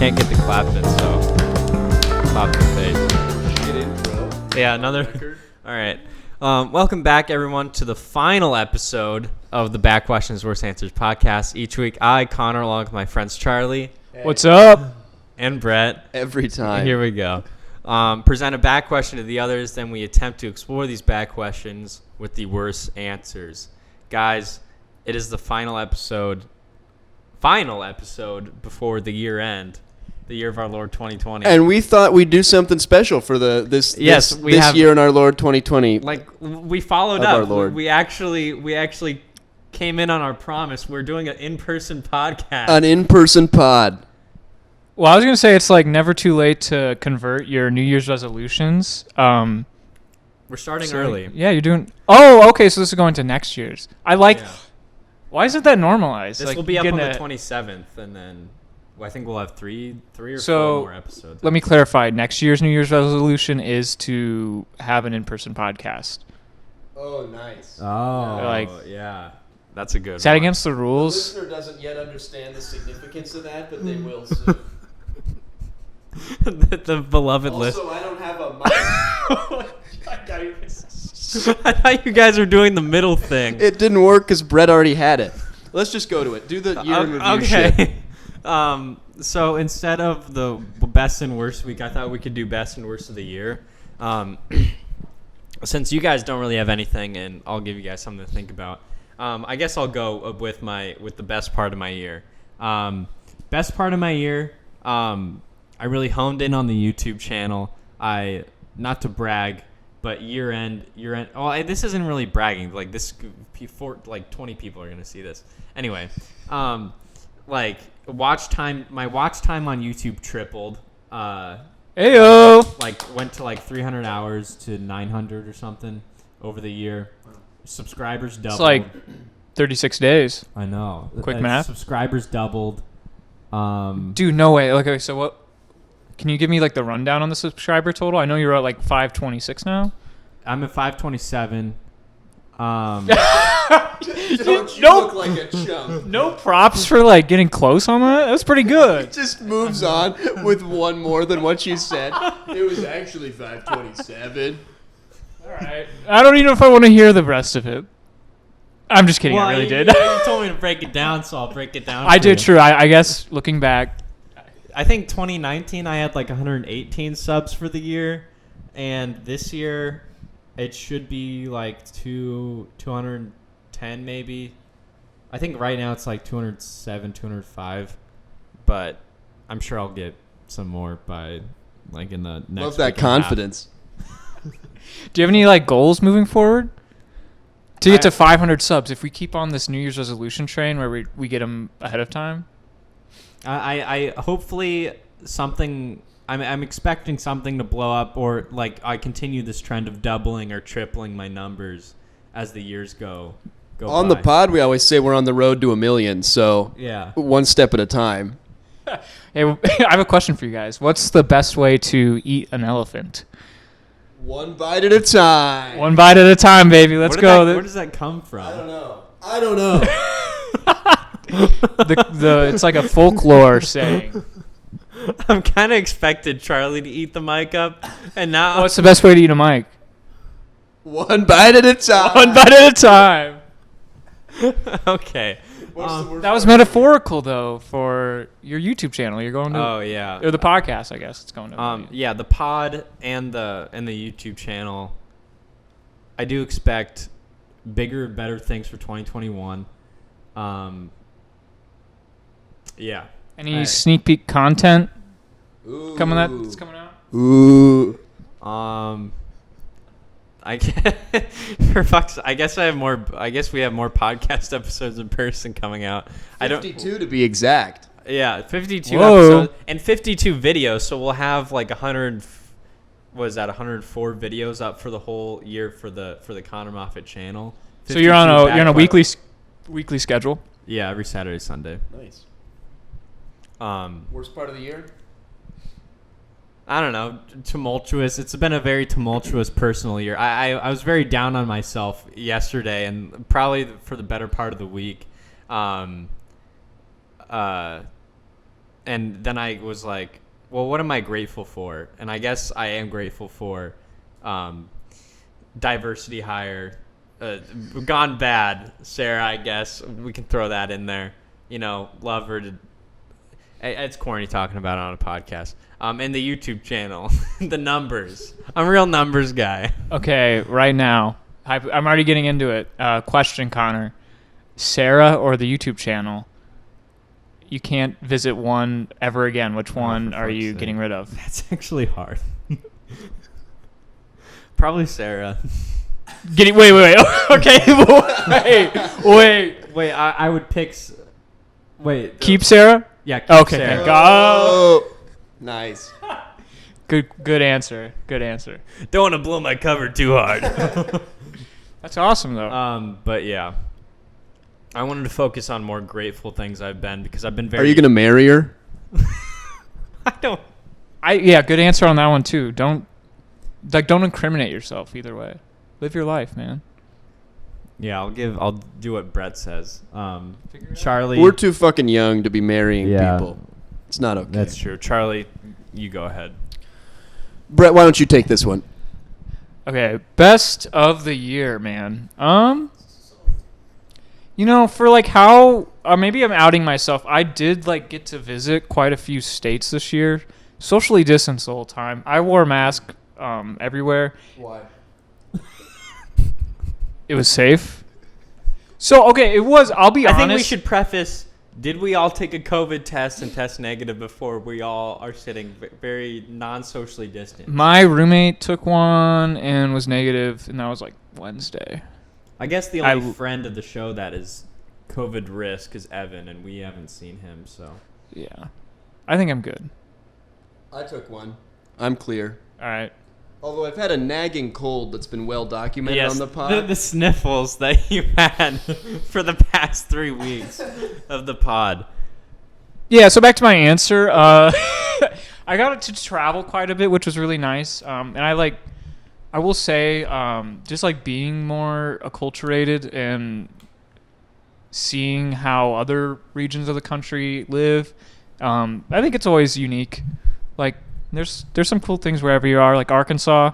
can't get the clap in, so clap the face. Get in, bro. Yeah, another. All right. Welcome back, everyone, to the final episode of the Bad Questions, Worst Answers podcast. Each week, I, Connor, along with my friends Charlie. Hey. What's up? And Brett. Every time. Here we go. Present a bad question to the others, then we attempt to explore these bad questions with the worst answers. Guys, it is the final episode before the year end, the year of our Lord 2020. And we thought we'd do something special for this year in our Lord 2020. Like, we followed up. Our Lord. We actually came in on our promise. We're doing an in-person podcast. An in-person pod. Well, I was going to say it's like never too late to convert your New Year's resolutions. We're starting early. Yeah, you're doing... Oh, okay, so this is going to next year's. Yeah. Why isn't that normalized? This will be up on the 27th, and then I think we'll have three or four more episodes. Let me clarify. Next year's New Year's resolution is to have an in-person podcast. Oh, nice. Oh, yeah. That's a good one. Is that against the rules? The listener doesn't yet understand the significance of that, but they will soon. the beloved list. Also, I don't have a mic. I thought you guys were doing the middle thing. It didn't work because Brett already had it. Let's just go to it. Do the year in review shit. So instead of the best and worst week, I thought we could do best and worst of the year. Since you guys don't really have anything, and I'll give you guys something to think about. I guess I'll go with the best part of my year. Best part of my year. I really honed in on the YouTube channel. Not to brag, but year end. Oh, this isn't really bragging. Like this, 20 people are gonna see this. Anyway, my watch time on YouTube tripled. Heyo! Went to 300 hours to 900 or something over the year. Subscribers doubled. It's like 36 days. I know. Quick math. Subscribers doubled. Dude, no way. Okay, so what? Can you give me the rundown on the subscriber total? I know you're at 526 now. I'm at 527. Don't you look like a chump. No props for getting close on that. That's pretty good. He just moves on with one more than what you said. It was actually 527. All right. I don't even know if I want to hear the rest of it. I'm just kidding. Well, I really did. You told me to break it down, so I'll break it down. I did, true. I guess looking back. I think 2019 I had 118 subs for the year, and this year it should be 210 maybe. I think right now it's 207, 205, but I'm sure I'll get some more by in the next. Love that confidence. Do you have any goals moving forward? To get to 500 subs, if we keep on this New Year's resolution train where we get them ahead of time? I hopefully something. I'm expecting something to blow up, or I continue this trend of doubling or tripling my numbers as the years go on by. The pod, we always say we're on the road to 1 million, so yeah, one step at a time. Hey, I have a question for you guys. What's the best way to eat an elephant? One bite at a time. One bite at a time, baby. Let's go. Where does that come from? I don't know. It's like a folklore saying. I'm kind of expected Charlie to eat the mic up, and now What's the best way to eat a mic? One bite at a time. One bite at a time. Okay. That was metaphorical though for your YouTube channel. You're going to. Oh yeah. Or the podcast, I guess it's going to. Yeah, the pod and the YouTube channel. I do expect bigger, better things for 2021. Yeah. Any sneak peek content Ooh. that's coming out? Ooh. I guess I have more. I guess we have more podcast episodes in person coming out. 52 to be exact. Yeah, 52 Whoa. episodes and 52 videos. So we'll have 100. Was that 104 videos up for the whole year for the Connor Moffat channel? So you're on a weekly schedule. Yeah, every Saturday, Sunday. Nice. Worst part of the year? I don't know, tumultuous. It's been a very tumultuous personal year. I was very down on myself yesterday and probably for the better part of the week. and then I was like, well, what am I grateful for? And I guess I am grateful for diversity hire. Gone bad, Sarah, I guess. We can throw that in there. You know, love her to... It's corny talking about it on a podcast. And the YouTube channel. The numbers. I'm a real numbers guy. Okay, right now. I'm already getting into it. Question, Connor. Sarah or the YouTube channel? You can't visit one ever again. Which one are you getting rid of? That's actually hard. Probably Sarah. Wait. Okay, wait. I would pick... Wait. Keep Sarah? Yeah, keep Okay, Sarah. thank God. Oh, nice. Good answer. Don't want to blow my cover too hard. That's awesome, though. But yeah. I wanted to focus on more grateful things I've been because I've been very... Are you going to marry her? I don't... Yeah, good answer on that one, too. Don't incriminate yourself either way. Live your life, man. Yeah, I'll do what Brett says. Charlie... We're too fucking young to be marrying Yeah. people. It's not okay. That's true. Charlie, you go ahead. Brett, why don't you take this one? Okay, best of the year, man. You know, for like how maybe I'm outing myself. I did like get to visit quite a few states this year, socially distanced the whole time. I wore a mask everywhere. Why? It was safe. So okay, it was. I'll be honest. I think we should preface: did we all take a COVID test and test negative before we all are sitting very non-socially distant? My roommate took one and was negative, and that was like Wednesday. I guess the only friend of the show that is COVID risk is Evan, and we haven't seen him, so. Yeah. I think I'm good. I took one. I'm clear. All right. Although I've had a nagging cold that's been well documented on the pod. The sniffles that you had for the past 3 weeks of the pod. Yeah, so back to my answer. I got to travel quite a bit, which was really nice. And I will say, just like being more acculturated and seeing how other regions of the country live, I think it's always unique. Like there's some cool things wherever you are, like Arkansas,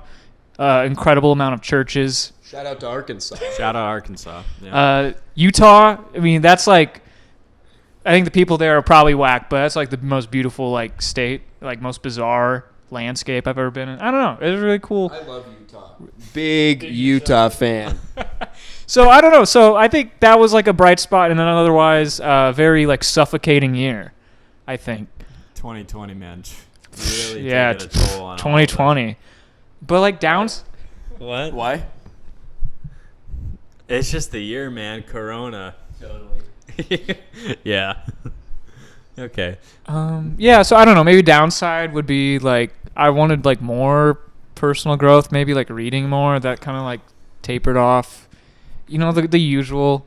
incredible amount of churches. Shout out to Arkansas. Shout out Arkansas. Yeah. Utah, I mean, that's like, I think the people there are probably whack, but that's like the most beautiful like state, like most bizarre landscape I've ever been in. I don't know. It was really cool. I love Utah. Big Utah fan. So I don't know. So I think that was like a bright spot in an otherwise very like suffocating year, I think. 2020, man. Really yeah, taking a toll on 2020. But like downs. What? Why? It's just the year, man. Corona. Totally. Yeah. Okay. Yeah, so I don't know. Maybe downside would be like I wanted like more personal growth, maybe like reading more. That kind of like tapered off. You know, the usual,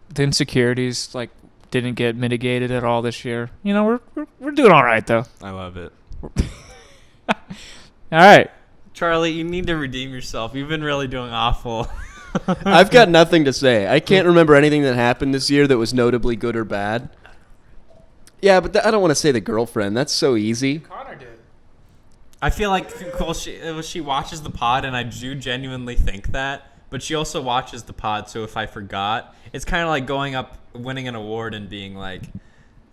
the insecurities like didn't get mitigated at all this year. You know, we're doing all right though. I love it. All right. Charlie, you need to redeem yourself. You've been really doing awful. I've got nothing to say. I can't remember anything that happened this year that was notably good or bad. Yeah, but I don't want to say the girlfriend. That's so easy. Connor did. I feel like she watches the pod, and I do genuinely think that. But she also watches the pod, so if I forgot, it's kind of like going up, winning an award, and being like,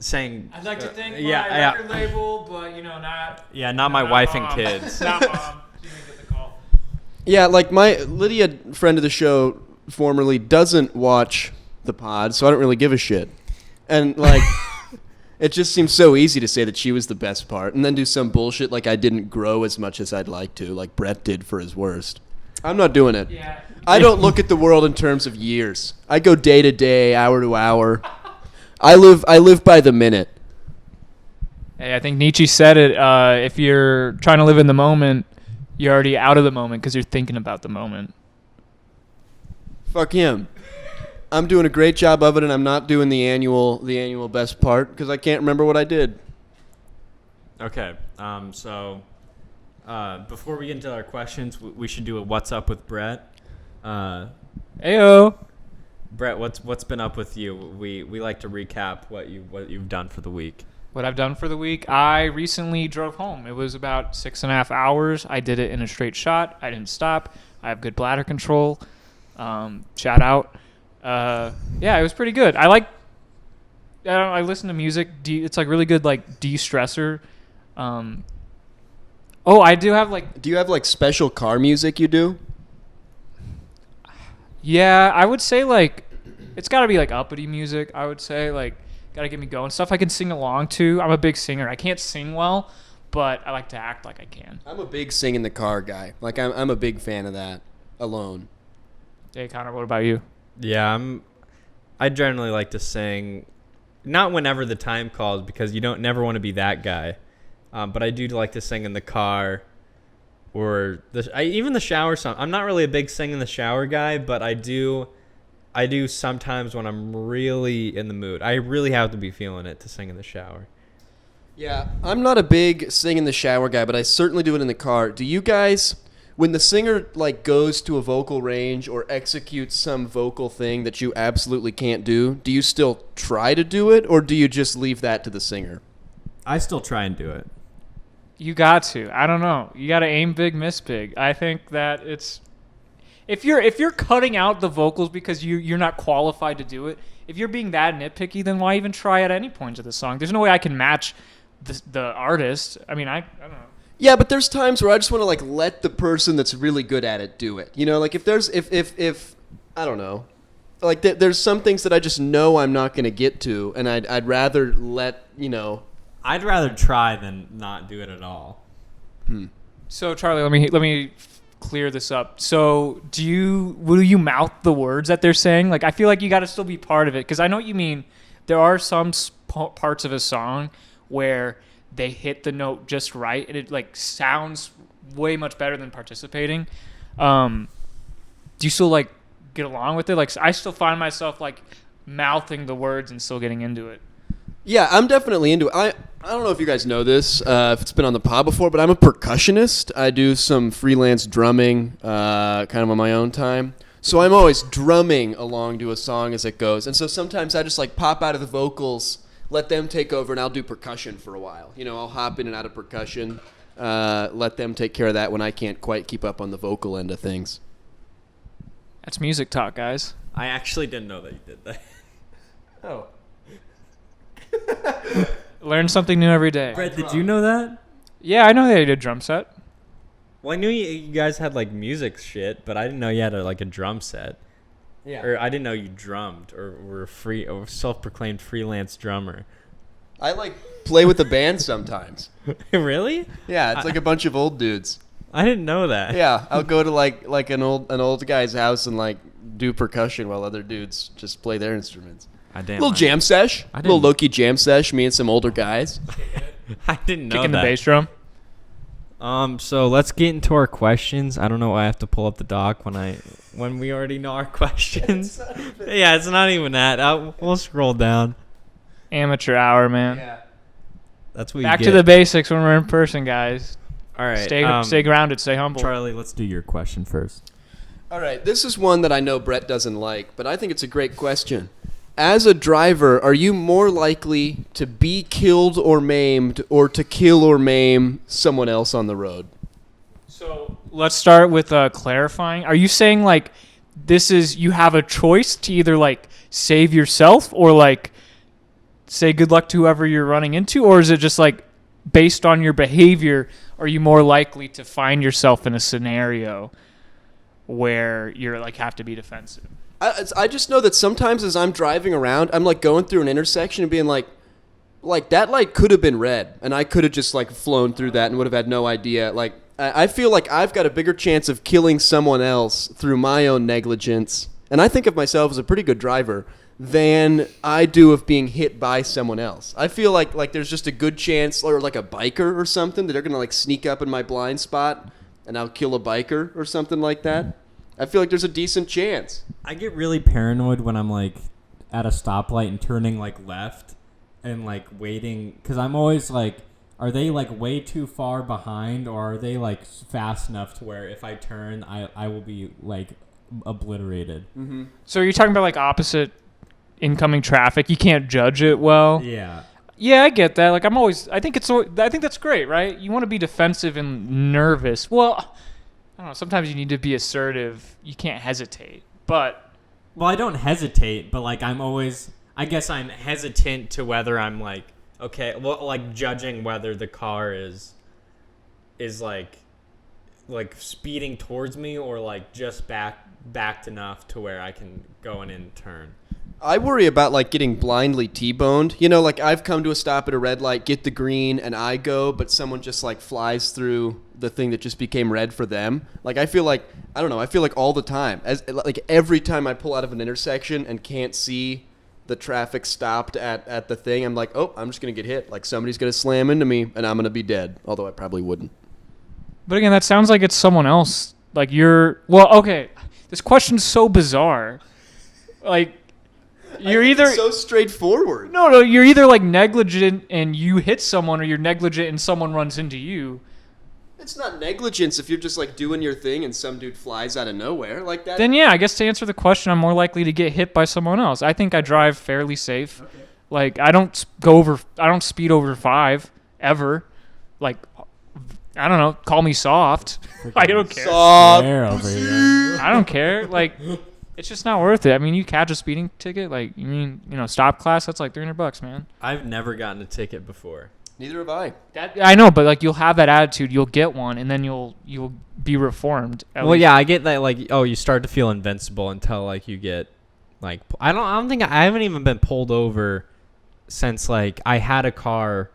saying. I'd like to thank my yeah. record label, but you know, not. Yeah, not my wife and Mom. kids. Not mom. She didn't get the call. Yeah, like my Lydia, friend of the show, formerly doesn't watch the pod, so I don't really give a shit. And like, it just seems so easy to say that she was the best part, and then do some bullshit like I didn't grow as much as I'd like to, like Brett did for his worst. I'm not doing it. Yeah. I don't look at the world in terms of years. I go day to day, hour to hour. I live by the minute. Hey, I think Nietzsche said it. If you're trying to live in the moment, you're already out of the moment because you're thinking about the moment. Fuck him. I'm doing a great job of it, and I'm not doing the annual best part because I can't remember what I did. Okay. So before we get into our questions, we should do a what's up with Brett. Ayo. Brett, what's been up with you? We like to recap what you've done for the week. What I've done for the week, I recently drove home. It was about 6.5 hours. I did it in a straight shot. I didn't stop. I have good bladder control. Shout out. Yeah, it was pretty good. I listen to music. It's like really good, like de-stressor. I do have like. Do you have like special car music you do? Yeah, I would say like it's got to be like uppity music. I would say like got to get me going. Stuff I can sing along to. I'm a big singer. I can't sing well, but I like to act like I can. I'm a big sing in the car guy. Like I'm a big fan of that. Alone. Hey Connor, what about you? Yeah, I generally like to sing, not whenever the time calls because you don't never want to be that guy. But I do like to sing in the car or even the shower song. I'm not really a big sing in the shower guy, but I do sometimes when I'm really in the mood. I really have to be feeling it to sing in the shower. Yeah, I'm not a big sing in the shower guy, but I certainly do it in the car. Do you guys, when the singer like goes to a vocal range or executes some vocal thing that you absolutely can't do you still try to do it or do you just leave that to the singer? I still try and do it. You got to. I don't know. You got to aim big, miss big. I think that it's if you're cutting out the vocals because you're not qualified to do it. If you're being that nitpicky, then why even try at any point of the song? There's no way I can match the artist. I mean, I don't know. Yeah, but there's times where I just want to like let the person that's really good at it do it. You know, like if I don't know, like there's some things that I just know I'm not going to get to, and I'd rather let I'd rather try than not do it at all. So Charlie, let me clear this up. So will you mouth the words that they're saying? Like I feel like you got to still be part of it because I know what you mean. There are some parts of a song where they hit the note just right and it like sounds way much better than participating. Do you still like get along with it? Like I still find myself like mouthing the words and still getting into it. Yeah, I'm definitely into it. I don't know if you guys know this, if it's been on the pod before, but I'm a percussionist. I do some freelance drumming kind of on my own time. So I'm always drumming along to a song as it goes. And so sometimes I just like pop out of the vocals, let them take over, and I'll do percussion for a while. You know, I'll hop in and out of percussion, let them take care of that when I can't quite keep up on the vocal end of things. That's music talk, guys. I actually didn't know that you did that. Oh. Learn something new every day. Brett, did you know that? Yeah, I know they did drum set. Well, I knew you guys had like music shit, but I didn't know you had a drum set. Yeah. Or I didn't know you drummed or were self-proclaimed freelance drummer. I like play with the band sometimes. Really? Yeah, it's like a bunch of old dudes. I didn't know that. Yeah, I'll go to like an old guy's house and like do percussion while other dudes just play their instruments. I didn't. Little jam sesh, I little didn't- low-key jam sesh. Me and some older guys. I didn't know Kicking the that. bass drum. So let's get into our questions. I don't know why I have to pull up the doc when we already know our questions. Yeah, it's not even that. We'll scroll down. Amateur hour, man. Yeah. That's what Back you to get. the basics when we're in person, guys. All right. Stay grounded, stay humble. Charlie, let's do your question first. All right, this is one that I know Brett doesn't like, but I think it's a great question. As a driver, are you more likely to be killed or maimed or to kill or maim someone else on the road? So let's start with clarifying. Are you saying like this is you have a choice to either like save yourself or like say good luck to whoever you're running into, or is it just like based on your behavior, are you more likely to find yourself in a scenario where you're like have to be defensive? I just know that sometimes as I'm driving around, I'm like going through an intersection and being like that light could have been red, and I could have just like flown through that and would have had no idea. Like I feel like I've got a bigger chance of killing someone else through my own negligence, and I think of myself as a pretty good driver, than I do of being hit by someone else. I feel like there's just a good chance, or like a biker or something, that they're gonna like sneak up in my blind spot, and I'll kill a biker or something like that. I feel like there's a decent chance. I get really paranoid when I'm like at a stoplight and turning like left and like waiting because I'm always like, are they like way too far behind or are they like fast enough to where if I turn, I will be like obliterated. Mm-hmm. So you're talking about like opposite incoming traffic. You can't judge it well. Yeah. Yeah, I get that. Like I think that's great, right? You want to be defensive and nervous. Well, I don't know. Sometimes you need to be assertive. You can't hesitate. But Well, I don't hesitate, but like I guess I'm hesitant to whether I'm like, okay, well, like judging whether the car is like speeding towards me or like just backed enough to where I can go in and turn. I worry about like getting blindly T-boned. You know, like I've come to a stop at a red light, get the green, and I go, but someone just like flies through the thing that just became red for them. Like I feel like all the time, like every time I pull out of an intersection and can't see the traffic stopped at the thing, I'm like, oh, I'm just gonna get hit. Like somebody's gonna slam into me and I'm gonna be dead. Although I probably wouldn't. But again, that sounds like it's someone else. Like okay. This question's so bizarre. Like, you're either so straightforward. No, you're either like negligent and you hit someone, or you're negligent and someone runs into you. It's not negligence if you're just like doing your thing and some dude flies out of nowhere like that. Then yeah, I guess to answer the question, I'm more likely to get hit by someone else. I think I drive fairly safe. Okay. Like I don't speed over 5 ever. Like, I don't know, call me soft. I don't care. Soft. Over here. I don't care. Like, it's just not worth it. I mean, you catch a speeding ticket, like, stop class, that's like $300, man. I've never gotten a ticket before. Neither have I. I know, but like, you'll have that attitude, you'll get one, and then you'll be reformed. Well, yeah, I get that. Like, oh, you start to feel invincible until like you get like I haven't even been pulled over since like I had a car.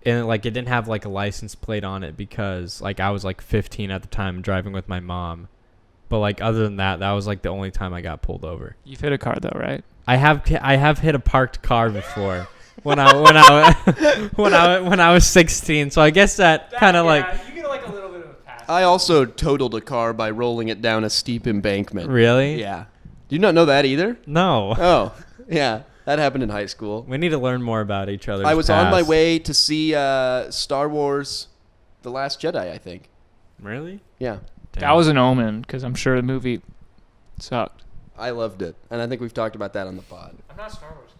And like it didn't have like a license plate on it because like I was like 15 at the time driving with my mom. But like other than that, that was like the only time I got pulled over. You've hit a car though, right? I have hit a parked car before when I was 16. So I guess that kind of like you get like a little bit of a pass. I also totaled a car by rolling it down a steep embankment. Really? Yeah. Do you not know that either? No. Oh, yeah. That happened in high school. We need to learn more about each other's I was on my past. way to see Star Wars The Last Jedi, I think. Really? Yeah. Damn. That was an omen, because I'm sure the movie sucked. I loved it. And I think we've talked about that on the pod. I'm not Star Wars.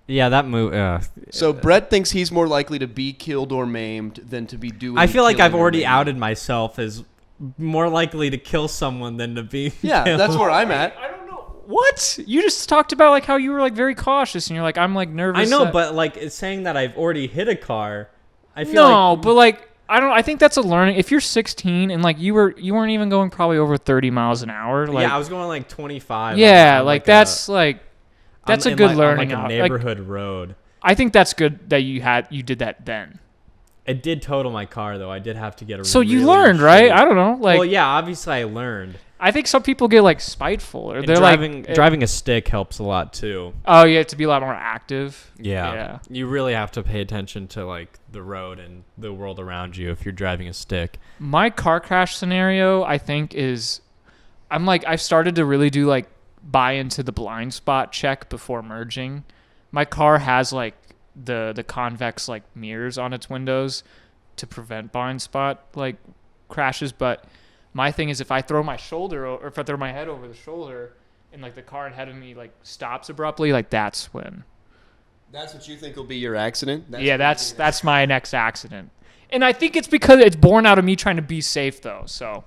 Yeah, that movie. So Brett thinks he's more likely to be killed or maimed than to be doing I feel like I've killing or already maiming. outed myself as more likely to kill someone than to be Yeah, killed. that's where I'm at. I don't know. What? You just talked about like how you were like very cautious, and you're like, I'm like nervous. I know, that- but like it's saying that I've already hit a car. I feel no, like but like I think that's a learning. If you're 16 and like you weren't even going probably over 30 miles an hour. Like, yeah, I was going like 25. Yeah, on like a- that's a good learning. on like a neighborhood road. I think that's good that you did that then. It did total my car though. I did have to get a. So you really learned, right? shitty- I don't know. Like, well, yeah, obviously I learned. I think some people get like spiteful, or And they're driving a stick helps a lot too. Oh, you have to be a lot more active. Yeah. You really have to pay attention to like the road and the world around you if you're driving a stick. My car crash scenario, I think, is I've started to really do like buy into the blind spot check before merging. My car has like the convex like mirrors on its windows to prevent blind spot like crashes, but my thing is if I throw my head over the shoulder and like the car ahead of me like stops abruptly, like that's when. That's what you think will be your accident? That's my next accident. And I think it's because it's born out of me trying to be safe though. So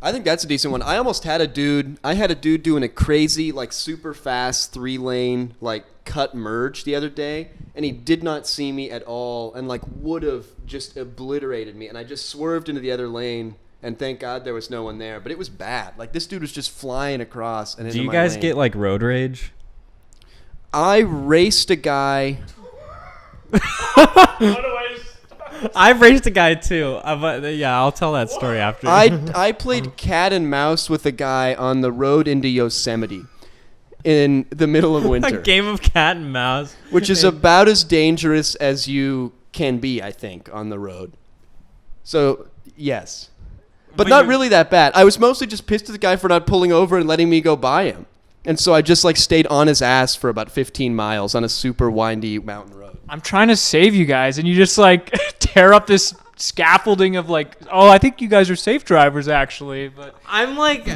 I think that's a decent one. I almost had a dude. I had a dude doing a crazy, like, super fast 3-lane, like, cut merge the other day, and he did not see me at all and, like, would have just obliterated me. And I just swerved into the other lane, and thank God there was no one there. But it was bad. Like, this dude was just flying across. And Do you guys get like road rage? I raced a guy. I've raced a guy too. Yeah, I'll tell that story after. I played cat and mouse with a guy on the road into Yosemite in the middle of winter. A game of cat and mouse, which is about as dangerous as you can be, I think, on the road. So, yes. But not really that bad. I was mostly just pissed at the guy for not pulling over and letting me go by him. And so I just, like, stayed on his ass for about 15 miles on a super windy mountain road. I'm trying to save you guys, and you just like tear up this scaffolding of like, oh, I think you guys are safe drivers actually. But I'm like,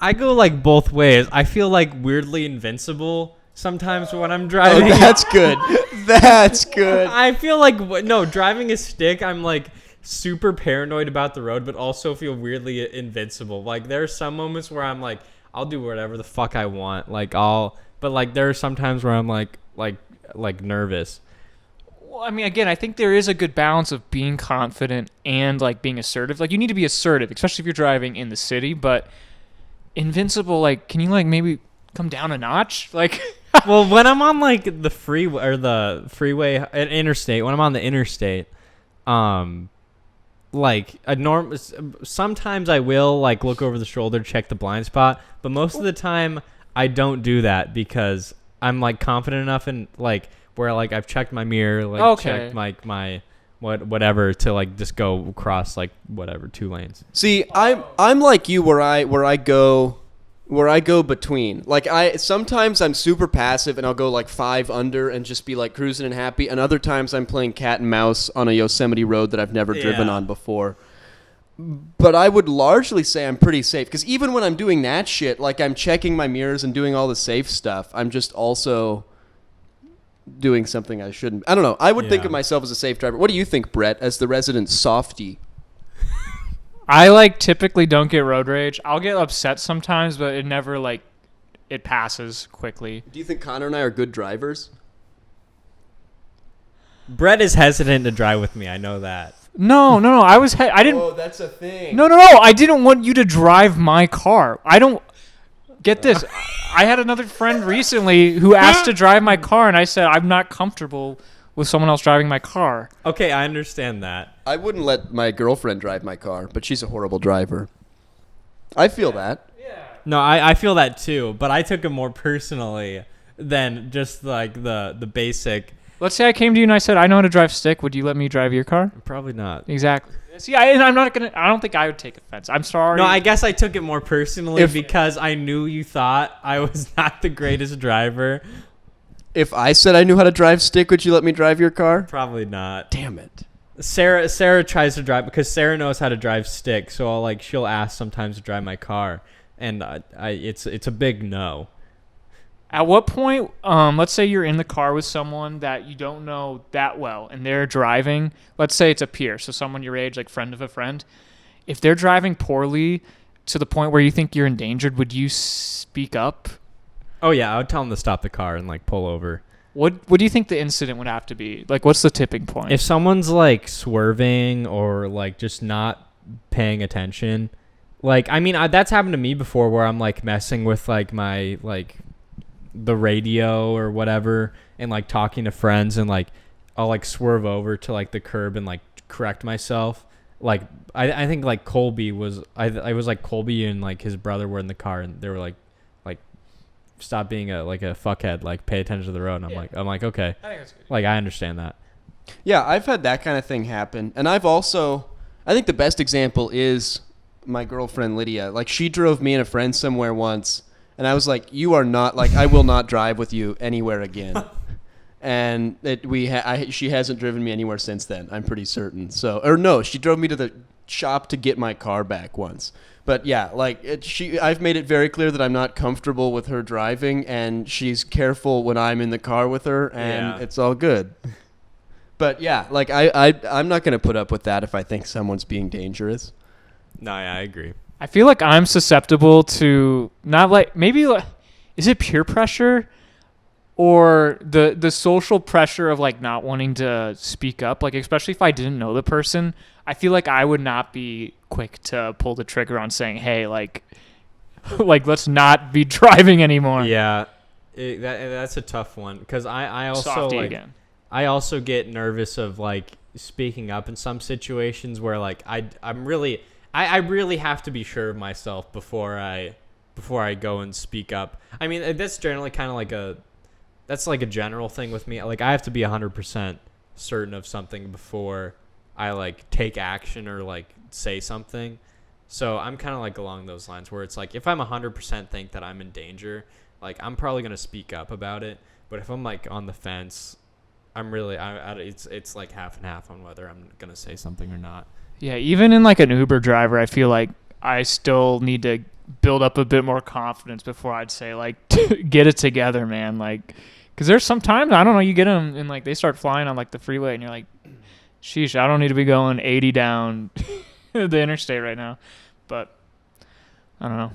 I go like both ways. I feel like weirdly invincible sometimes when I'm Oh, driving. that's good. That's good. I feel like no, driving a stick, I'm like super paranoid about the road, but also feel weirdly invincible. Like there are some moments where I'm like, I'll do whatever the fuck I want. But like there are some times where I'm like nervous. Well, I mean, again, I think there is a good balance of being confident and like being assertive. Like you need to be assertive, especially if you're driving in the city. But invincible, like, can you like maybe come down a notch? Like, Well, when I'm on like the freeway, interstate, when I'm on the interstate, like sometimes I will like look over the shoulder, check the blind spot, but most of the time I don't do that because I'm like confident enough in like where like I've checked my mirror, like checked my whatever to like just go across like whatever 2 lanes. See, I'm like you where I go between. Like sometimes I'm super passive and I'll go like 5 under and just be like cruising and happy, and other times I'm playing cat and mouse on a Yosemite road that I've never driven on before. But I would largely say I'm pretty safe because even when I'm doing that shit, like I'm checking my mirrors and doing all the safe stuff, I'm just also doing something I shouldn't. I don't know. I would think of myself as a safe driver. What do you think, Brett, as the resident softie? I like typically don't get road rage. I'll get upset sometimes, but it never like it passes quickly. Do you think Connor and I are good drivers? Brett is hesitant to drive with me. I know that. No. I didn't. Oh, that's a thing. No. I didn't want you to drive my car. I don't get this. I had another friend recently who asked to drive my car, and I said I'm not comfortable with someone else driving my car. Okay, I understand that. I wouldn't let my girlfriend drive my car, but she's a horrible driver. I feel that. No, I feel that too, but I took it more personally than just like the basic. Let's say I came to you and I said I know how to drive stick. Would you let me drive your car? Probably not. Exactly. See, I'm not gonna. I don't think I would take offense. I'm sorry. No, I guess I took it more personally because I knew you thought I was not the greatest driver. If I said I knew how to drive stick, would you let me drive your car? Probably not. Damn it. Sarah tries to drive because Sarah knows how to drive stick, so she'll ask sometimes to drive my car, and it's a big no. At what point, let's say you're in the car with someone that you don't know that well, and they're driving. Let's say it's a peer, so someone your age, like friend of a friend. If they're driving poorly to the point where you think you're endangered, would you speak up? Oh yeah, I would tell them to stop the car and like pull over. What do you think the incident would have to be? Like, what's the tipping point? If someone's like swerving or like just not paying attention, like I mean that's happened to me before where I'm like messing with like my like the radio or whatever and like talking to friends and like I'll like swerve over to like the curb and like correct myself. Like I think like Colby was I was like Colby and like his brother were in the car and they were like stop being a fuckhead, like pay attention to the road. And I'm like okay, I think that's good. like I understand that. Yeah, I've had that kind of thing happen. And I think the best example is my girlfriend Lydia. Like she drove me and a friend somewhere once and I was like, you are not, like I will not drive with you anywhere again. And she hasn't driven me anywhere since then, I'm pretty certain. So, or no, she drove me to the shop to get my car back once. But yeah, like I've made it very clear that I'm not comfortable with her driving, and she's careful when I'm in the car with her, and it's all good. But yeah, like I'm not gonna put up with that if I think someone's being dangerous. No, yeah, I agree. I feel like I'm susceptible to not like maybe like, is it peer pressure or the social pressure of like not wanting to speak up, like especially if I didn't know the person. I feel like I would not be quick to pull the trigger on saying, hey, like let's not be driving anymore. Yeah, that's a tough one because I also Softy like again. I also get nervous of like speaking up in some situations where like I really have to be sure of myself before I go and speak up. I mean that's generally kind of like a general thing with me. Like I have to be 100% certain of something before I like take action or like say something. So I'm kind of like along those lines where it's like if I'm 100% think that I'm in danger, like I'm probably gonna speak up about it. But if I'm like on the fence, I'm really it's like half and half on whether I'm gonna say something or not. Yeah, even in like an Uber driver, I feel like I still need to build up a bit more confidence before I'd say like get it together, man. Like, because there's sometimes I don't know, you get them and like they start flying on like the freeway and you're like, sheesh, I don't need to be going 80 down the interstate right now. But I don't know.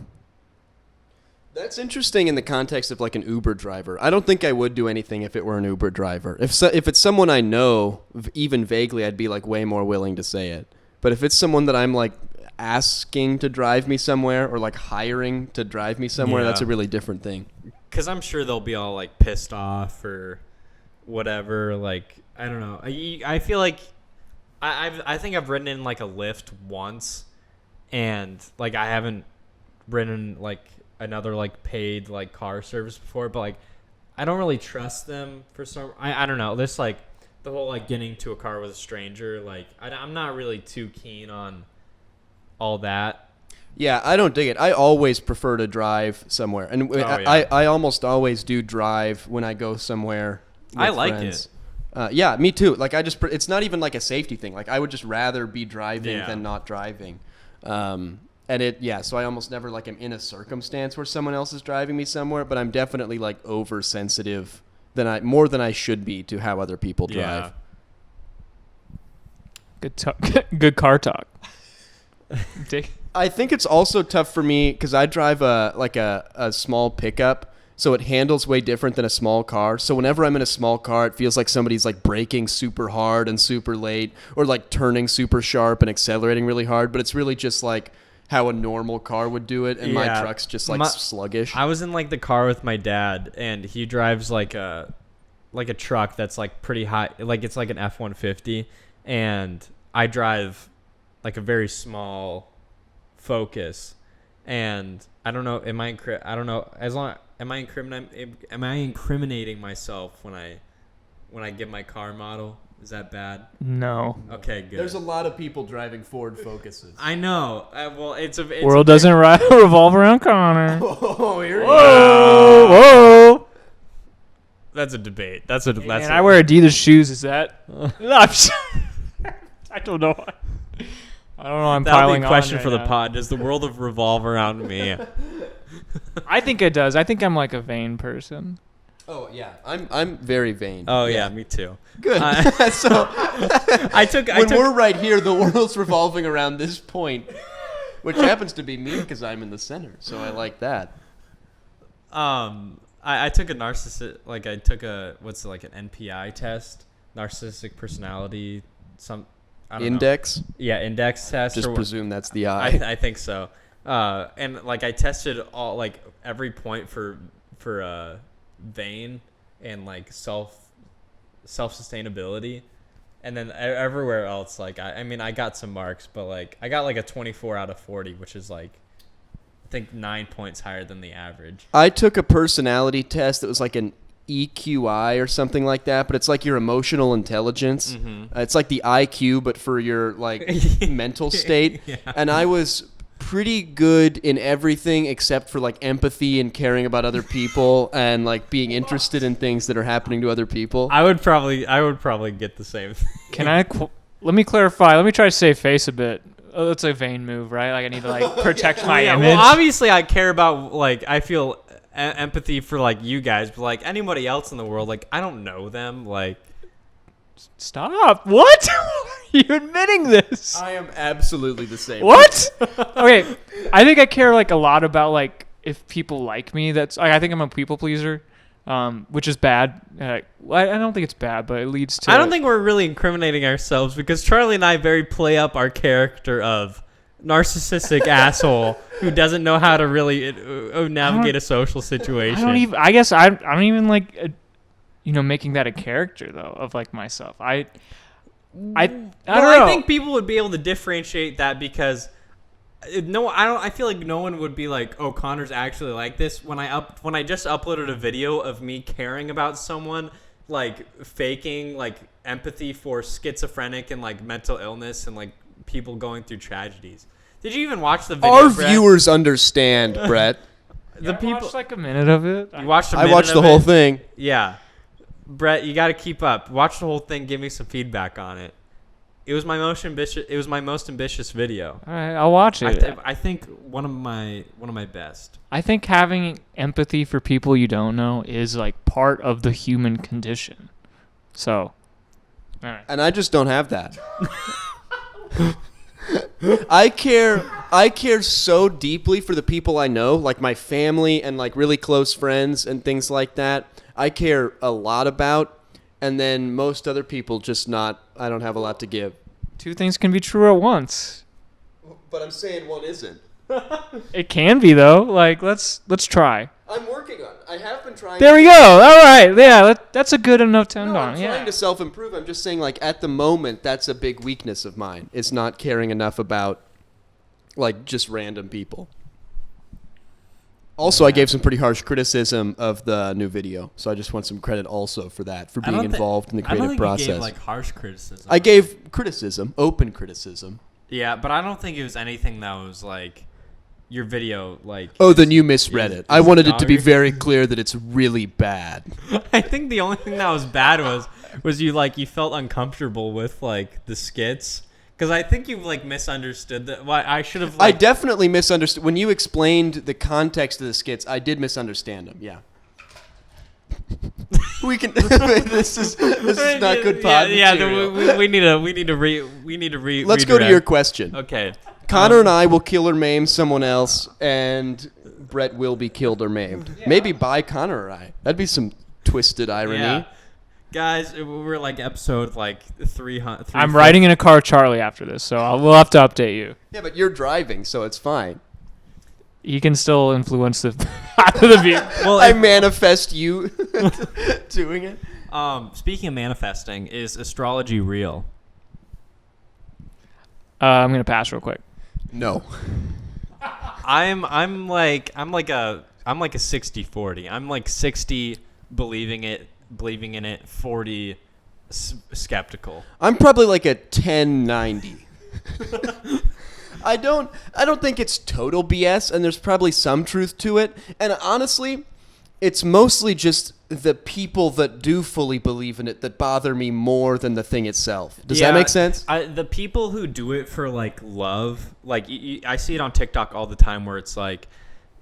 That's interesting in the context of like an Uber driver. I don't think I would do anything if it were an Uber driver. If it's someone I know, even vaguely, I'd be like way more willing to say it. But if it's someone that I'm like asking to drive me somewhere or like hiring to drive me somewhere, that's a really different thing. Because I'm sure they'll be all like pissed off or whatever. Like, I don't know. I feel like I think I've ridden in like a Lyft once, and like I haven't ridden like another like paid like car service before, but like I don't really trust them for some. I don't know. This like the whole like getting to a car with a stranger. Like I'm not really too keen on all that. Yeah, I don't dig it. I always prefer to drive somewhere, and I almost always do drive when I go somewhere. I like friends. Yeah, me too. Like it's not even like a safety thing. Like I would just rather be driving than not driving. So I almost never like am in a circumstance where someone else is driving me somewhere, but I'm definitely like oversensitive more than I should be to how other people drive. Good car talk. I think it's also tough for me because I drive a small pickup, so it handles way different than a small car. So whenever I'm in a small car, it feels like somebody's like braking super hard and super late, or like turning super sharp and accelerating really hard. But it's really just like how a normal car would do it, and my truck's just like sluggish. I was in like the car with my dad, and he drives like a truck that's like pretty high, like it's like an F-150, and I drive like a very small Focus, and I don't know. Am I incriminating myself when I give my car model? Is that bad? No. Okay, good. There's a lot of people driving Ford Focuses. I know. Well, it's world doesn't revolve around Connor. Oh, here Whoa. That's a debate. That's I wear Adidas shoes. Is that? I don't know. I don't know. I'm That'll piling be a on question right for the now. pod. Does the world revolve around me? I think it does. I think I'm like a vain person. Oh yeah, I'm very vain. Oh yeah, me too. Good. So when we're right here, the world's revolving around this point, which happens to be me because I'm in the center. So I like that. I took a narcissist. Like I took an NPI test, narcissistic personality. Index? Yeah, index test. Just presume that's the I. I think so. And like I tested all like every point for vain and like self sustainability, and then everywhere else like I got some marks, but like I got like a 24 out of 40, which is like I think 9 points higher than the average. I took a personality test that was like an EQI or something like that, but it's like your emotional intelligence. Mm-hmm. It's like the IQ, but for your like mental state. Yeah. And I was pretty good in everything except for like empathy and caring about other people and like being interested in things that are happening to other people. I would probably get the same thing. Can I let me clarify? Let me try to save face a bit. Oh, that's a vain move, right? Like I need to like protect my image. Well, obviously I care about like I feel empathy for like you guys, but like anybody else in the world, like I don't know them. Like, stop! What? You admitting this? I am absolutely the same. What? Okay, I think I care like a lot about like if people like me. That's I think I'm a people pleaser, which is bad. I don't think it's bad, but it leads to. I don't think we're really incriminating ourselves because Charlie and I very play up our character of narcissistic asshole who doesn't know how to really navigate a social situation. I guess I don't even like making that a character though of like myself. I don't know. I think people would be able to differentiate that because I feel like no one would be like, oh, Connor's actually like this when I just uploaded a video of me caring about someone, like faking like empathy for schizophrenic and like mental illness and like people going through tragedies. Did you even watch the video? Our viewers understand, Brett. I watched like a minute of it. You watched a minute I watched the whole thing. Yeah. Brett, you got to keep up. Watch the whole thing. Give me some feedback on it. It was my most ambitious. It was my most ambitious video. All right, I'll watch it. I think one of my best. I think having empathy for people you don't know is like part of the human condition. So, all right. And I just don't have that. I care so deeply for the people I know, like my family and like really close friends and things like that. I care a lot about, and then most other people just not. I don't have a lot to give. Two things can be true at once. But I'm saying one isn't. It can be though. Like let's try. I'm working on it. I have been trying. There we go. All right. Yeah, that's a good enough to end No, on. I'm Yeah. trying to self-improve. I'm just saying, like, at the moment, that's a big weakness of mine. It's not caring enough about, like, just random people. Also, I gave some pretty harsh criticism of the new video, so I just want some credit also for that, for being involved in the creative process. You gave, like, harsh criticism. I gave criticism, open criticism. Yeah, but I don't think it was anything that was like your video, like. Oh, then you misread it. I wanted it to be dog- very clear that it's really bad. I think the only thing that was bad was you felt uncomfortable with like the skits. Because I think you like misunderstood that. Why I should have. I definitely misunderstood when you explained the context of the skits. I did misunderstand them. Yeah. We can. This is not good pod material. we need to read. Let's go to your question. Okay. Connor and I will kill or maim someone else, and Brett will be killed or maimed. Yeah. Maybe by Connor or I. That'd be some twisted irony. Yeah. Guys, we're like episode like 300. I'm riding in a car, Charlie, after this, so we'll have to update you. Yeah, but you're driving, so it's fine. You can still influence the view. Well, I manifest you doing it. Speaking of manifesting, is astrology real? I'm gonna pass real quick. No. I'm like a 60-40. I'm like 60 believing in it, 40 skeptical. I'm probably like a 10-90. I don't think it's total BS, and there's probably some truth to it. And honestly, it's mostly just the people that do fully believe in it that bother me more than the thing itself. Does that make sense? The people who do it for like love, like I see it on TikTok all the time where it's like,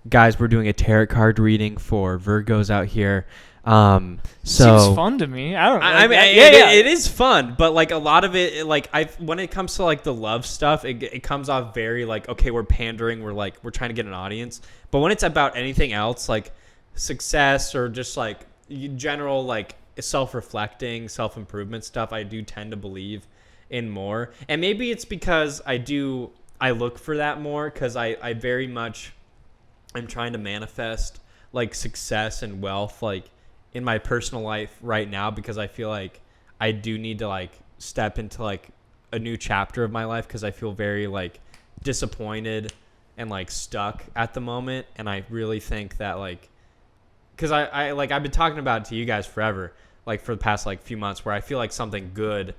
guys, we're doing a tarot card reading for Virgos out here. So seems fun to me. I don't know. I mean, it is fun, but like a lot of it, like when it comes to like the love stuff, it comes off very like, okay, we're pandering, we're trying to get an audience. But when it's about anything else, like success or just like general like self-reflecting, self-improvement stuff, I do tend to believe in more. And maybe it's because I look for that more because I very much am trying to manifest like success and wealth like in my personal life right now, because I feel like I do need to like step into like a new chapter of my life, because I feel very like disappointed and like stuck at the moment. And I really think that like, because I like I've been talking about it to you guys forever, like for the past like few months, where I feel like something good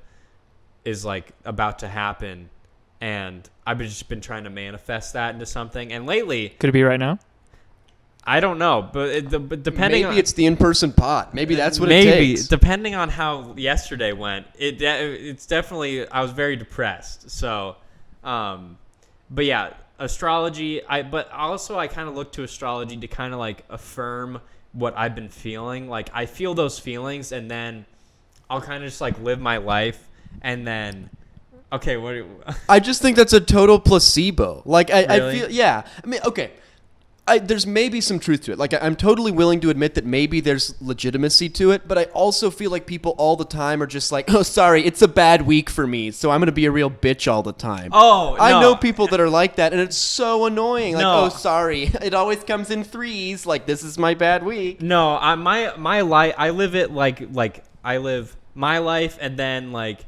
is like about to happen, and I've just been trying to manifest that into something. And lately, could it be right now? I don't know, but depending on... Maybe it's the in-person pod. Maybe that's what it takes. Depending on how yesterday went, it's definitely... I was very depressed. So, but yeah, astrology... But also I kind of look to astrology to kind of like affirm what I've been feeling. Like I feel those feelings, and then I'll kind of just like live my life, and then... Okay, what... I just think that's a total placebo. Like I Really? feel... Yeah. I mean, okay... there's maybe some truth to it. Like, I'm totally willing to admit that maybe there's legitimacy to it, but I also feel like people all the time are just like, oh, sorry, it's a bad week for me, so I'm going to be a real bitch all the time. Oh, no. I know people that are like that, and it's so annoying. Like, No. oh, sorry, it always comes in threes. Like, this is my bad week. No, my life, I live it like I live my life, and then like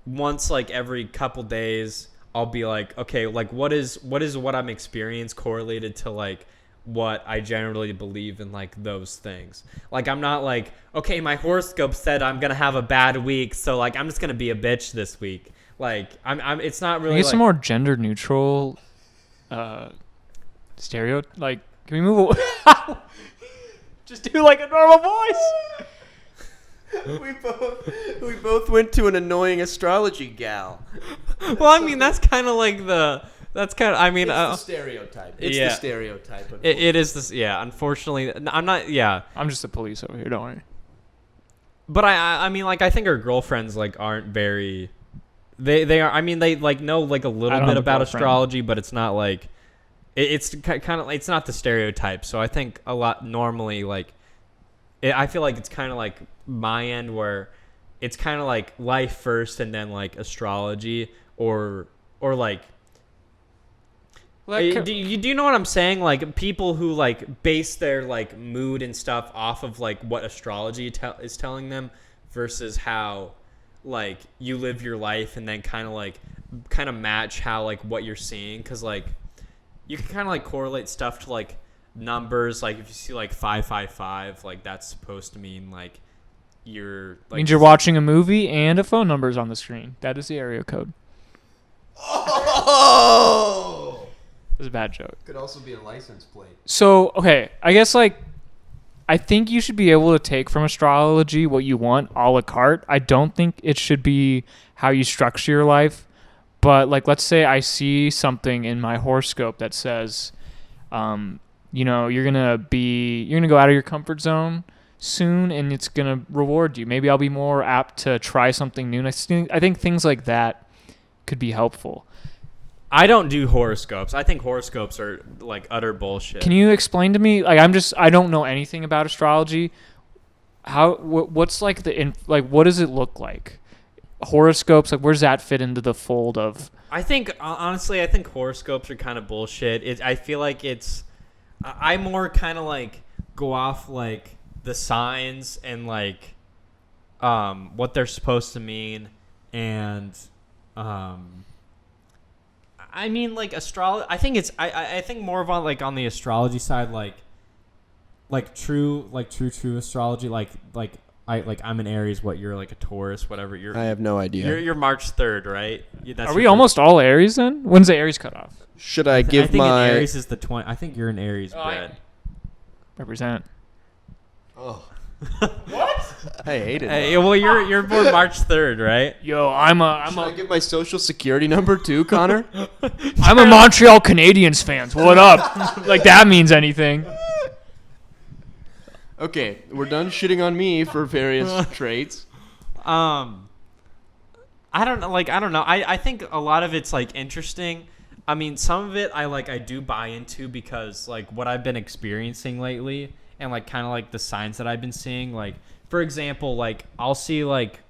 once like every couple days I'll be like, okay, like what is what I'm experiencing correlated to like what I generally believe in, like those things. Like I'm not like, okay, my horoscope said I'm gonna have a bad week, so like I'm just gonna be a bitch this week. Like I'm it's not really Can we get like, some more gender neutral stereo, like can we move away? Just do like a normal voice. we both went to an annoying astrology gal. Well, I mean, that's kind of like the. That's kind of. I mean, It's the stereotype. It's yeah. the stereotype. It is this. Yeah, unfortunately, I'm not. Yeah, I'm just the police over here. Don't worry. but I mean, like, I think our girlfriends like aren't very. They are. I mean, they like know like a I little don't bit have a about girlfriend. astrology, but it's not like. It's kind of. It's not the stereotype. So I think a lot normally like. I feel like it's kind of like my end where it's kind of like life first and then like astrology or like. Do you know what I'm saying? Like people who like base their like mood and stuff off of like what astrology is telling them versus how like you live your life and then kind of match how like what you're seeing, because like you can kind of like correlate stuff to like numbers. Like if you see like 555, like that's supposed to mean like you're like means you're watching a movie and a phone number's on the screen. That is the area code. Oh! It was a bad joke. Could also be a license plate. So, okay, I guess like I think you should be able to take from astrology what you want a la carte. I don't think it should be how you structure your life. But like let's say I see something in my horoscope that says you know, you're going to go out of your comfort zone soon and it's going to reward you. Maybe I'll be more apt to try something new. And I think things like that could be helpful. I don't do horoscopes. I think horoscopes are like utter bullshit. Can you explain to me? Like, I don't know anything about astrology. What's like what does it look like? Horoscopes, like, where does that fit into the fold of? I think honestly, I think horoscopes are kind of bullshit. I feel like I more kind of like go off like the signs and like what they're supposed to mean, and I mean, like astrology. I think I think more of on like on the astrology side, like true astrology. Like I'm an Aries. What you're like a Taurus, whatever. I have no idea. You're March 3rd, right? Are we almost all Aries then? When's the Aries cut off? Should I I give think my? an Aries is the 20. I think you're an Aries bred. Represent. Oh, What? I hate it. Hey, well, you're born March 3rd, right? Yo, Should I give my social security number too, Connor? I'm a Montreal Canadiens fans. What up? Like that means anything. Okay, we're done shitting on me for various traits. I don't know. I think a lot of it's like interesting. I mean, some of it I do buy into because like what I've been experiencing lately and like kind of like the signs that I've been seeing. Like for example, like I'll see like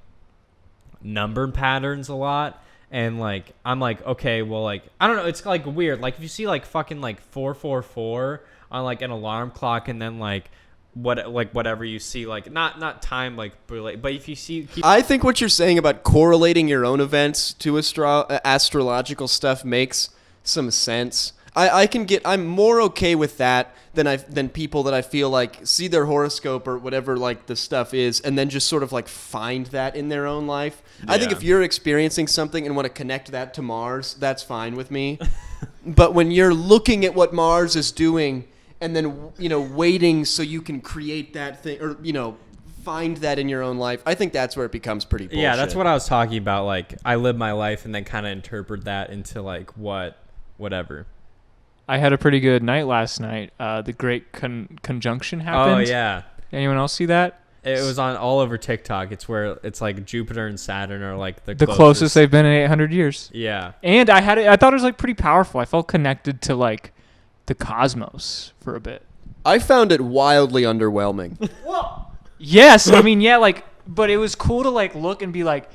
number patterns a lot, and like I'm like, okay, well, like I don't know, it's like weird. Like if you see like fucking like 444 on like an alarm clock, and then like whatever you see, like not time like but if you see I think what you're saying about correlating your own events to astrological stuff makes some sense. I'm more okay with that than people that I feel like see their horoscope or whatever like the stuff is and then just sort of like find that in their own life. I think Yeah. if you're experiencing something and want to connect that to Mars, that's fine with me. But when you're looking at what Mars is doing and then, you know, waiting so you can create that thing or, you know, find that in your own life, I think that's where it becomes pretty bullshit. Yeah, that's what I was talking about. Like I live my life and then kind of interpret that into like whatever. I had a pretty good night last night. The Great Conjunction happened. Oh yeah, Anyone else see that? it was on all over TikTok. It's where it's like Jupiter and Saturn are like The closest they've been in 800 years. Yeah. And I thought it was like pretty powerful. I felt connected to like the cosmos for a bit. I found it wildly underwhelming. Well, yes, I mean, yeah, like, but it was cool to like look and be like,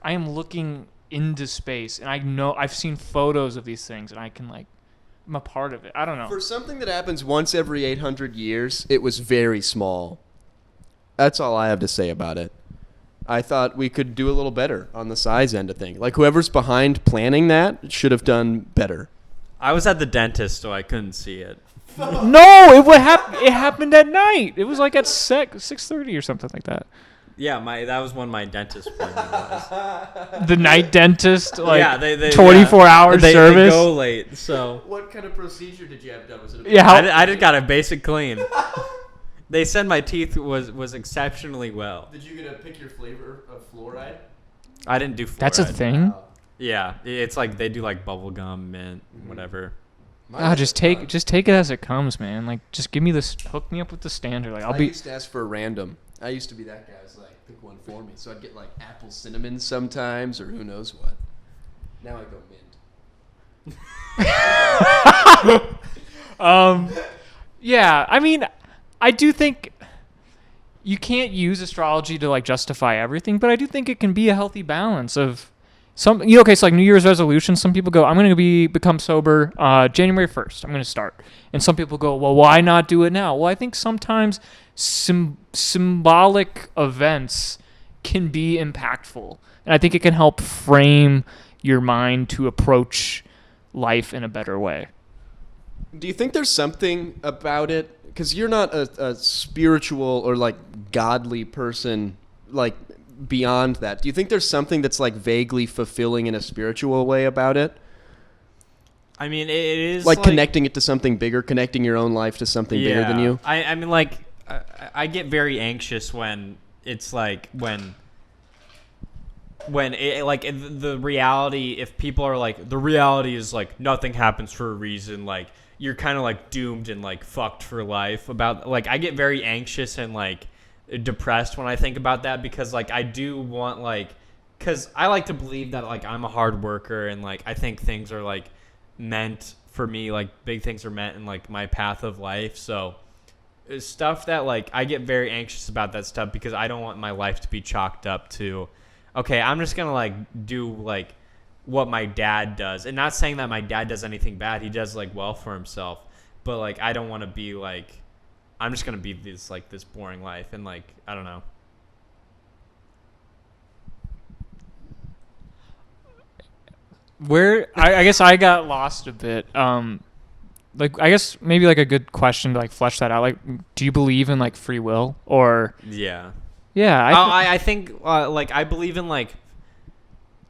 I am looking into space, and I know I've seen photos of these things, and I can like, I'm a part of it. I don't know. For something that happens once every 800 years, it was very small. That's all I have to say about it. I thought we could do a little better on the size end of things. Like whoever's behind planning that should have done better. I was at the dentist, so I couldn't see it. No, it happened at night. It was like at 6:30 or something like that. Yeah, that was when my dentist appointment was. The night dentist, like Yeah, they 24-hour They service. go late, so What kind of procedure did you have done? Was it Yeah, I just got a basic clean. They said my teeth was exceptionally well. Did you get to pick your flavor of fluoride? I didn't do fluoride. That's a thing. Yeah, it's like they do like bubble gum, mint, whatever. Just take it as it comes, man. Like, just give me this, hook me up with the standard. Like, I used to ask for a random. I used to be that guy. I was like, pick one for me. So I'd get like apple cinnamon sometimes, or who knows what. Now I go mint. Yeah, I mean, I do think you can't use astrology to like justify everything, but I do think it can be a healthy balance of some. Okay, so like New Year's resolutions, some people go, I'm going to become sober January 1st. I'm going to start. And some people go, well, why not do it now? Well, I think sometimes symbolic events can be impactful, and I think it can help frame your mind to approach life in a better way. Do you think there's something about it? Because you're not a spiritual or like godly person, like beyond that. Do you think there's something that's like vaguely fulfilling in a spiritual way about it? I mean, it is like connecting it to something bigger, connecting your own life to something bigger than you. I mean, like, I get very anxious when it's like when it, like the reality, if people are like, the reality is like nothing happens for a reason, like you're kind of like doomed and like fucked for life. About like, I get very anxious and like depressed when I think about that, because like I do want like, because I like to believe that like I'm a hard worker, and like I think things are like meant for me, like big things are meant in like my path of life. So it's stuff that like I get very anxious about that stuff, because I don't want my life to be chalked up to, okay, I'm just gonna like do like what my dad does. And not saying that my dad does anything bad, he does like well for himself, but like I don't want to be like, I'm just gonna be this like this boring life, and like I don't know. Where I guess I got lost a bit. Like, I guess maybe like a good question to like flesh that out. Like, do you believe in like free will, or? Yeah. Yeah. I think like I believe in like,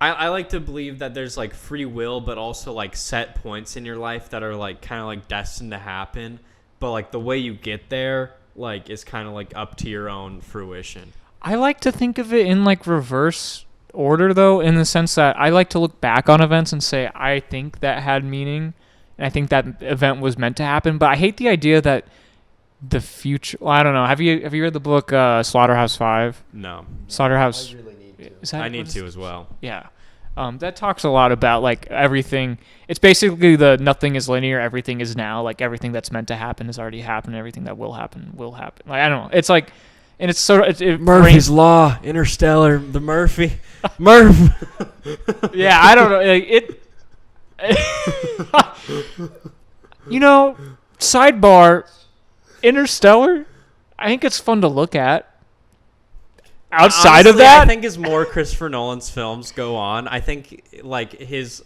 I like to believe that there's like free will, but also like set points in your life that are like kind of like destined to happen. But like the way you get there, like is kind of like up to your own fruition. I like to think of it in like reverse order, though, in the sense that I like to look back on events and say, I think that had meaning, and I think that event was meant to happen. But I hate the idea that the future. Well, I don't know. Have you read the book Slaughterhouse-Five? No. I Slaughterhouse. really need to. I need to as well. Yeah. That talks a lot about like everything. It's basically the nothing is linear, everything is now. Like everything that's meant to happen has already happened. Everything that will happen will happen. Like I don't know. It's like, and it's sort of Murphy's Law, Interstellar, the Murphy, Murph. Yeah, I don't know. Like, you know, sidebar, Interstellar. I think it's fun to look at. Outside Honestly, of that, I think as more Christopher Nolan's films go on, I think like his,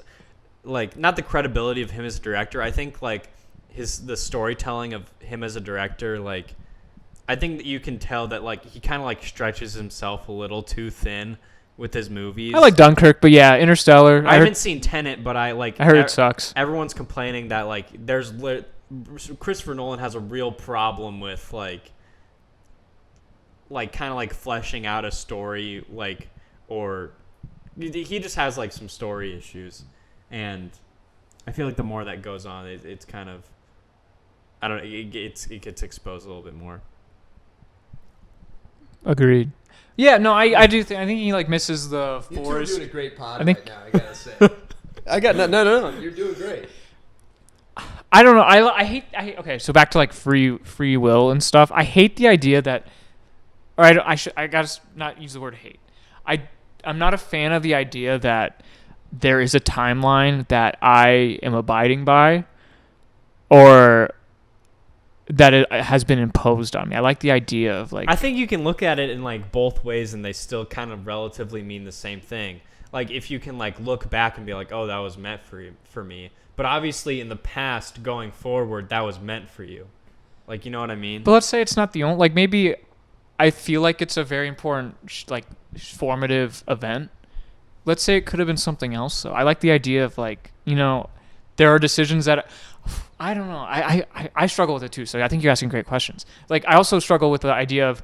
like not the credibility of him as a director. I think like the storytelling of him as a director, like I think that you can tell that like he kind of like stretches himself a little too thin with his movies. I like Dunkirk, but yeah, Interstellar. I haven't seen Tenet, but I heard it sucks. Everyone's complaining that like Christopher Nolan has a real problem with like kind of like fleshing out a story, like, or he just has like some story issues, and I feel like the more that goes on, it's kind of, I don't know, it gets exposed a little bit more. Agreed. Yeah, no, I do think he like misses the You two are forest. doing a great pod I think- right now, I gotta say. I got no. You're doing great. I don't know. I hate. Okay, so back to like free will and stuff. I hate the idea that. Or I gotta not use the word hate. I'm not a fan of the idea that there is a timeline that I am abiding by, or that it has been imposed on me. I like the idea of like. I think you can look at it in like both ways, and they still kind of relatively mean the same thing. Like if you can like look back and be like, oh, that was meant for me. But obviously in the past, going forward, that was meant for you. Like, you know what I mean? But let's say it's not the only. Like maybe I feel like it's a very important like formative event. Let's say it could have been something else. So I like the idea of like, you know, there are decisions that I don't know. I struggle with it too. So I think you're asking great questions. Like I also struggle with the idea of,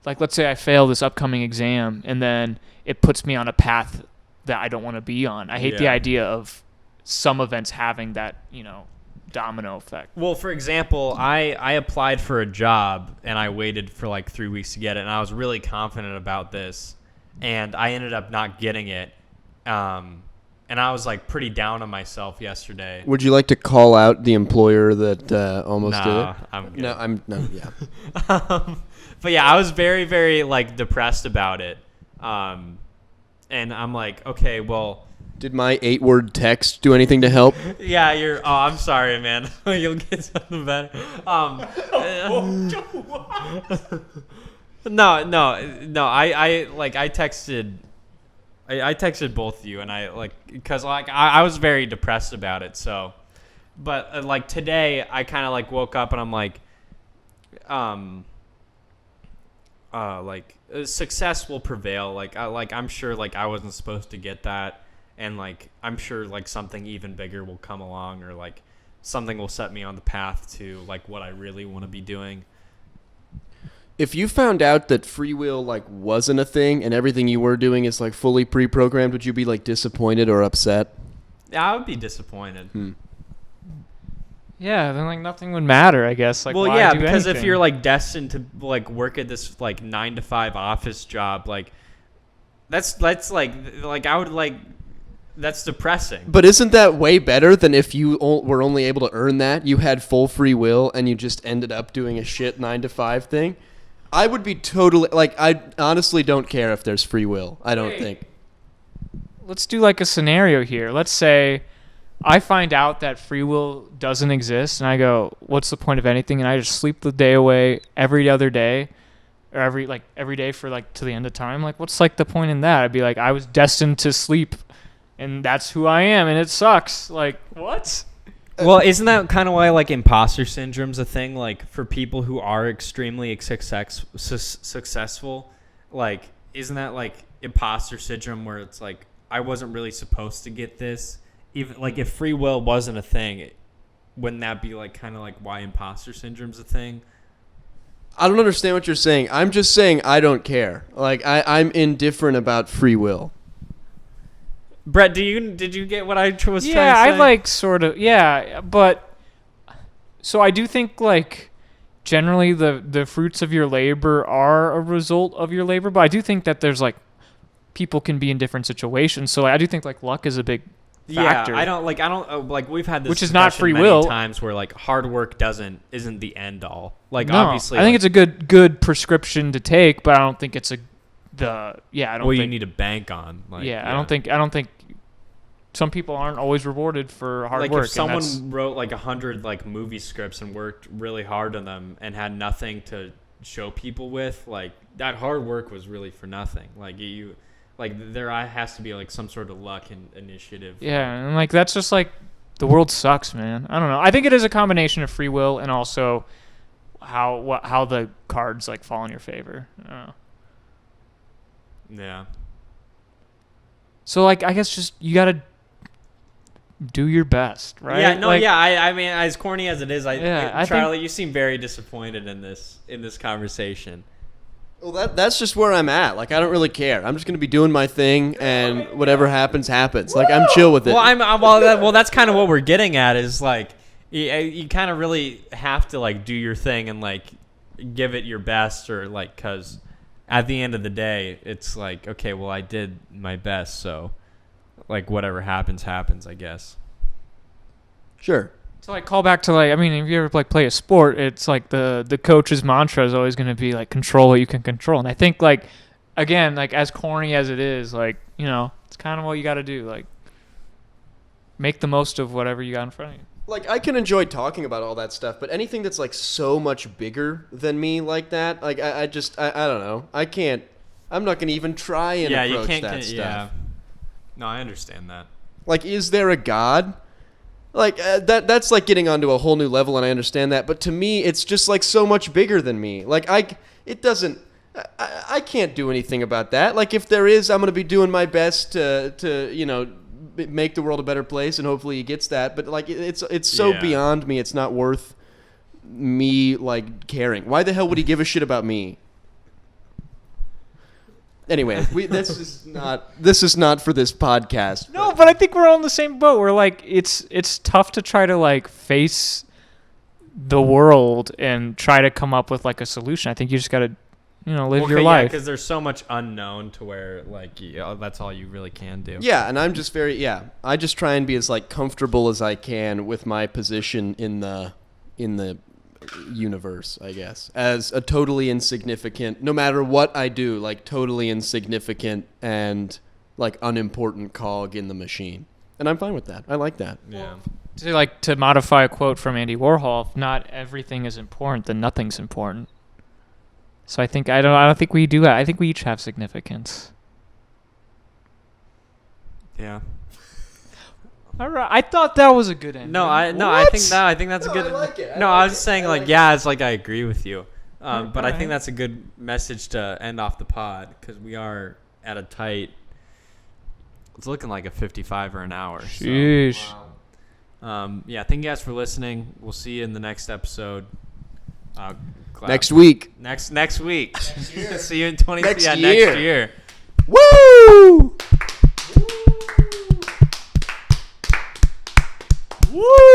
like let's say I fail this upcoming exam and then it puts me on a path that I don't want to be on. I hate the idea of some events having that, domino effect. Well, for example, I applied for a job and I waited for like 3 weeks to get it, and I was really confident about this, and I ended up not getting it. And I was like pretty down on myself yesterday. Would you like to call out the employer that almost did it? I'm good. Yeah. But yeah, I was very, very like depressed about it. And I'm like, okay, well. Did my 8-word text do anything to help? Yeah, I'm sorry, man. You'll get something better. No. I texted both of you, and because I was very depressed about it. So, but like today, I kind of like woke up and I'm like success will prevail. I'm sure like I wasn't supposed to get that. And, like, I'm sure, like, something even bigger will come along, or, like, something will set me on the path to, like, what I really want to be doing. If you found out that free will, like, wasn't a thing and everything you were doing is, like, fully pre-programmed, would you be, like, disappointed or upset? Yeah, I would be disappointed. Yeah, then, like, nothing would matter, I guess. Like, well, why yeah, do because anything? if you're, like, destined to, like, work at this, like, 9-to-5 office job, like, that's like, I would, like... That's depressing. But isn't that way better than if you were only able to earn that? You had full free will and you just ended up doing a shit 9-to-5 thing? I would be totally... Like, I honestly don't care if there's free will. I don't think. Let's do, like, a scenario here. Let's say I find out that free will doesn't exist, and I go, what's the point of anything? And I just sleep the day away every other day, or every day for, like, to the end of time. Like, what's, like, the point in that? I'd be like, I was destined to sleep, and that's who I am, and it sucks. Like, what? Well, isn't that kind of why, like, imposter syndrome's a thing? Like, for people who are extremely successful, like, isn't that, like, imposter syndrome where it's like, I wasn't really supposed to get this? Even, like, if free will wasn't a thing, wouldn't that be, like, kind of like why imposter syndrome's a thing? I don't understand what you're saying. I'm just saying I don't care. Like, I'm indifferent about free will. Brett, did you get what I was trying to say? Yeah, I like sort of, yeah, but so I do think like generally the fruits of your labor are a result of your labor, but I do think that there's like people can be in different situations, so I do think like luck is a big factor. Yeah, I don't we've had this which is not free many will times where like hard work isn't the end all. Like no, obviously, I think it's a good prescription to take, but I don't think it's you need to bank on. Like, I don't think some people aren't always rewarded for hard work. Like if someone wrote like 100 like movie scripts and worked really hard on them and had nothing to show people with, like that hard work was really for nothing. Like there has to be like some sort of luck and initiative. Yeah, and like that's just like the world sucks, man. I don't know. I think it is a combination of free will and also how the cards like fall in your favor. I don't know. Yeah. So like I guess just you gotta do your best, right? Yeah, no, like, yeah. I mean, as corny as it is, Charlie, think, you seem very disappointed in this conversation. Well, that's just where I'm at. Like, I don't really care. I'm just gonna be doing my thing, and whatever happens, happens. Like, I'm chill with it. Well, that's kind of what we're getting at. Is like, you kind of really have to like do your thing and like give it your best, or like, cause at the end of the day, it's like, okay, well, I did my best, so. Like whatever happens, I guess. Sure. So like call back to like I mean if you ever like play a sport, it's like the coach's mantra is always going to be like control what you can control. And I think like again like as corny as it is, like you know it's kind of what you got to do. Like make the most of whatever you got in front of you. Like I can enjoy talking about all that stuff, but anything that's like so much bigger than me like that, like I don't know. I can't. I'm not going to even try and approach that stuff. Yeah. No, I understand that. Like, is there a God? Like, that's like getting onto a whole new level, and I understand that. But to me, it's just like so much bigger than me. Like, I can't do anything about that. Like, if there is, I'm going to be doing my best to make the world a better place, and hopefully he gets that. But like, it's so Yeah. beyond me. It's not worth me like caring. Why the hell would he give a shit about me? Anyway, this is not for this podcast. No, but I think we're all in the same boat. We're like, it's tough to try to like face the world and try to come up with like a solution. I think you just got to, live your life. because there's so much unknown to where like that's all you really can do. Yeah, and I'm just I just try and be as like comfortable as I can with my position in the universe, I guess, as a totally insignificant, no matter what I do, like totally insignificant and like unimportant cog in the machine. And I'm fine with that. I like that. Yeah. To modify a quote from Andy Warhol, if not everything is important, then nothing's important. So I don't think we do that. I think we each have significance. Yeah. All right. I thought that was a good ending. I think that's a good. I like it. I was just saying I like like yeah, it's like I agree with you. But I Alright. think that's a good message to end off the pod because we are at a tight. It's looking like a 55 or an hour. So. Sheesh. Yeah, thank you guys for listening. We'll see you in the next episode. Next week. Next week. See you in 20. Next Next year. year. Woo! Woo!